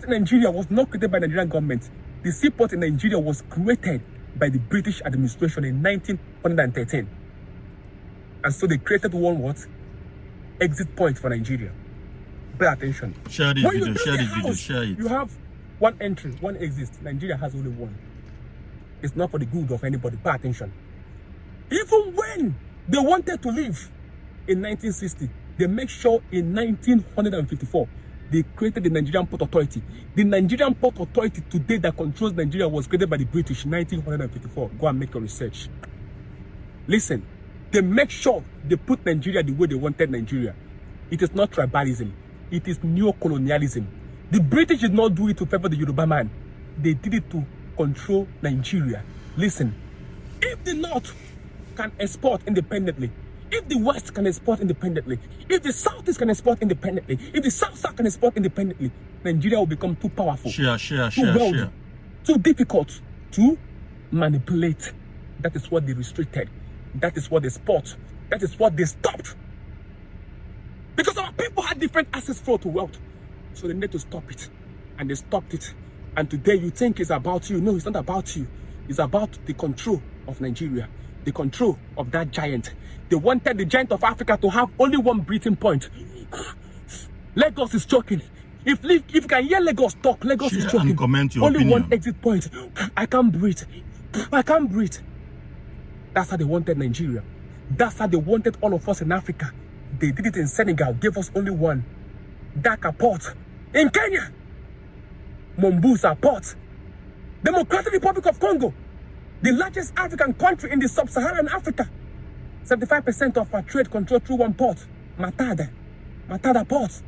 Seaport in Nigeria was not created by the Nigerian government. The seaport in Nigeria was created by the British administration in 1913. And so they created one what? Exit point for Nigeria. Pay attention. Share this video, share this video, share it. You have one entry, one exit. Nigeria has only one. It's not for the good of anybody. Pay attention. Even when they wanted to leave in 1960, they make sure in 1954, they created the Nigerian Port Authority. The Nigerian Port Authority today that controls Nigeria was created by the British in 1954. Go and make your research. Listen, they make sure they put Nigeria the way they wanted Nigeria. It is not tribalism. It is neo-colonialism. The British did not do it to favor the Yoruba man. They did it to control Nigeria. Listen, if the North can export independently, if the West can export independently, if the Southeast can export independently, if the South can export independently, Nigeria will become too powerful, too difficult to manipulate. That is what they restricted. That is what they spot. That is what they stopped. Because our people had different access flow to wealth. So they need to stop it. And they stopped it. And today you think it's about you. No, it's not about you. It's about the control of Nigeria. The control of that giant. They wanted the giant of Africa to have only one breathing point. Lagos is choking. If you can hear Lagos talk, Lagos is choking. Only one exit point. I can't breathe. I can't breathe. That's how they wanted Nigeria. That's how they wanted all of us in Africa. They did it in Senegal, gave us only one. Dakar Port. In Kenya, Mombasa Port. Democratic Republic of Congo, the largest African country in the sub-Saharan Africa. 75% of our trade controlled through one port, Matadi Port.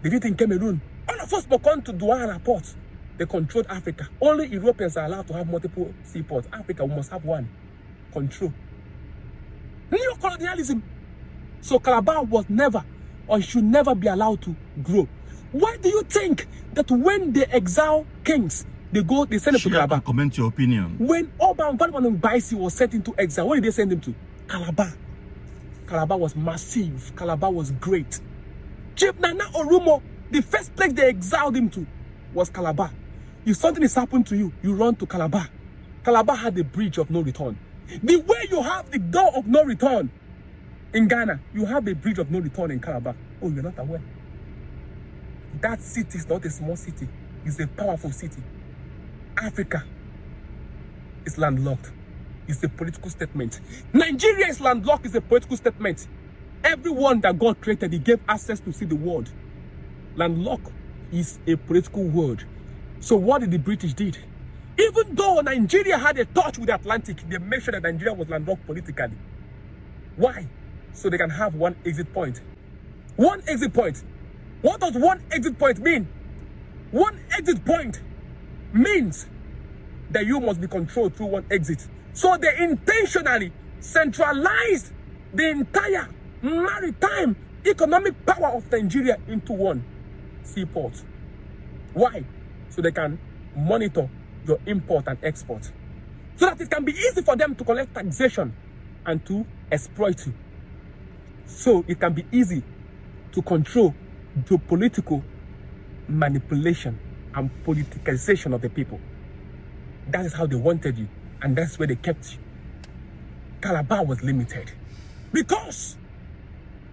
They did it in Cameroon. All of us were come to Douala Port. They controlled Africa. Only Europeans are allowed to have multiple seaports. Africa, we must have one. Control. Neo-colonialism. So Calabar was never or should never be allowed to grow. Why do you think that when they exile kings, they send them to Calabar? Comment your opinion. When Oban Baisi was sent into exile, where did they send him to? Calabar. Calabar was massive. Calabar was great. Chief Nana Orumo, the first place they exiled him to was Calabar. If something is happened to you, you run to Calabar. Calabar had the bridge of no return. The way you have the door of no return in Ghana, you have a bridge of no return in Calabar. Oh, you're not aware? That city is not a small city. It's a powerful city. Africa is landlocked. It's a political statement. Nigeria is landlocked. It's a political statement. Everyone that God created, He gave access to see the world. Landlocked is a political word. So what did the British did? Even though Nigeria had a touch with the Atlantic, they made sure that Nigeria was landlocked politically. Why? So they can have one exit point. One exit point. What does one exit point mean? One exit point means that you must be controlled through one exit. So they intentionally centralized the entire maritime economic power of Nigeria into one seaport. Why? So they can monitor your import and export. So that it can be easy for them to collect taxation and to exploit you. So it can be easy to control the political manipulation and politicization of the people. That is how they wanted you, and that's where they kept you. Calabar was limited. Because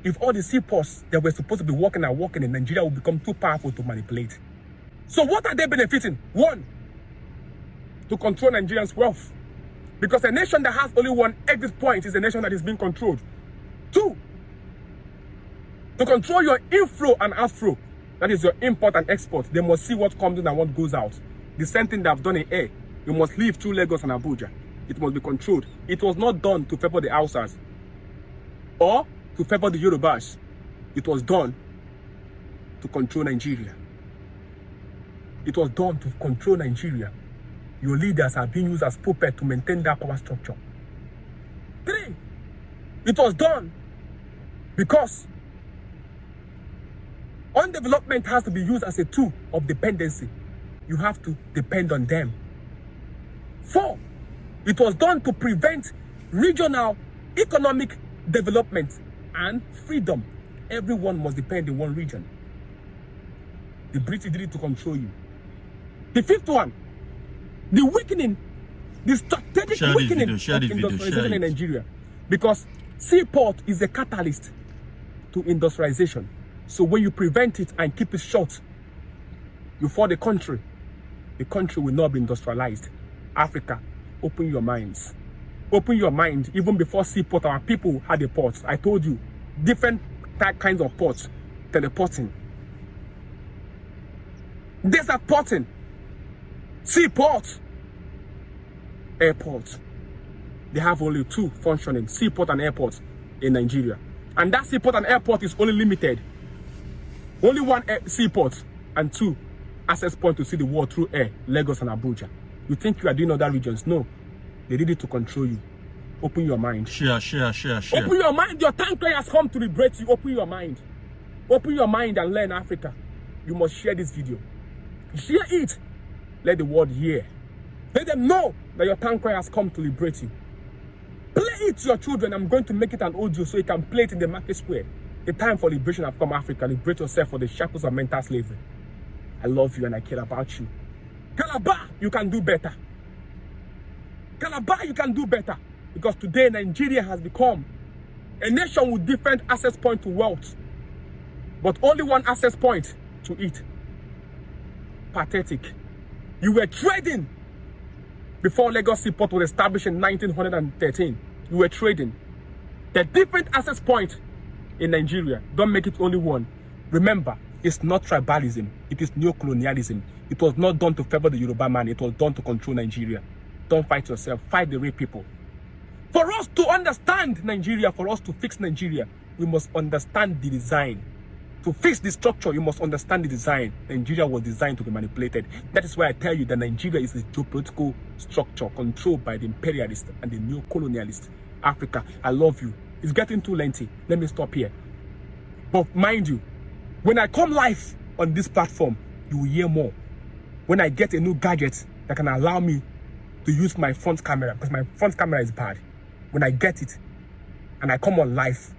if all the seaports that were supposed to be working are working in Nigeria will become too powerful to manipulate. So what are they benefiting? One, to control Nigerians' wealth. Because a nation that has only one exit point is a nation that is being controlled. Two, to control your inflow and outflow. That is your import and export. They must see what comes in and what goes out. The same thing they have done in air. You must leave through Lagos and Abuja. It must be controlled. It was not done to favor the Hausas or to favor the Yorubas. It was done to control Nigeria. It was done to control Nigeria. Your leaders are being used as puppets to maintain that power structure. Three, it was done because undevelopment has to be used as a tool of dependency. You have to depend on them. Four, it was done to prevent regional economic development and freedom. Everyone must depend in one region. The British did it to control you. The fifth one, the weakening, the strategic weakening of industrialization in Nigeria. Because Seaport is a catalyst to industrialization. So when you prevent it and keep it short, you for the country will not be industrialized. Africa, open your minds. Open your mind. Even before Seaport, our people had a port. I told you, different kinds of ports. Teleporting, desert porting, seaport, airport. They have only two functioning, seaport and airport in Nigeria. And that seaport and airport is only limited. Only one seaport and two access points to see the world through air, Lagos and Abuja. You think you are doing other regions? No. They did it to control you. Open your mind. Share. Open your mind. Your time has come to liberate you. Open your mind. Open your mind and learn Africa. You must share this video. Share it. Let the world hear. Let them know that your time has come to liberate you. Play it to your children. I'm going to make it an audio so you can play it in the market square. The time for liberation has come, Africa. Liberate yourself from the shackles of mental slavery. I love you and I care about you. Calabar, you can do better. Calabar, you can do better. Because today Nigeria has become a nation with different access points to wealth, but only one access point to it. Pathetic. You were trading before Lagos Seaport was established in 1913. You were trading. The different access point in Nigeria. Don't make it only one. Remember, it's not tribalism. It is neo-colonialism. It was not done to favor the Yoruba man. It was done to control Nigeria. Don't fight yourself. Fight the real people. For us to understand Nigeria, for us to fix Nigeria, we must understand the design. To fix the structure, you must understand the design. Nigeria was designed to be manipulated. That is why I tell you that Nigeria is a geopolitical structure controlled by the imperialists and the neo-colonialists. Africa, I love you. It's getting too lengthy. Let me stop here. But mind you, when I come live on this platform, you will hear more. When I get a new gadget that can allow me to use my front camera, because my front camera is bad. When I get it and I come on live,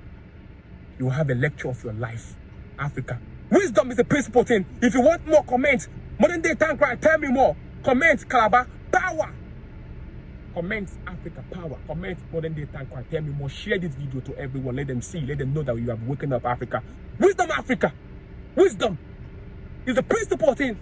you will have a lecture of your life. Africa. Wisdom is the principal thing. If you want more, comment. Modern day tank cry, tell me more. Comment Calabar, power. Comment Africa, power. Comment modern day tank cry, tell me more. Share this video to everyone. Let them see, let them know that you have woken up Africa. Wisdom Africa. Wisdom is the principal thing.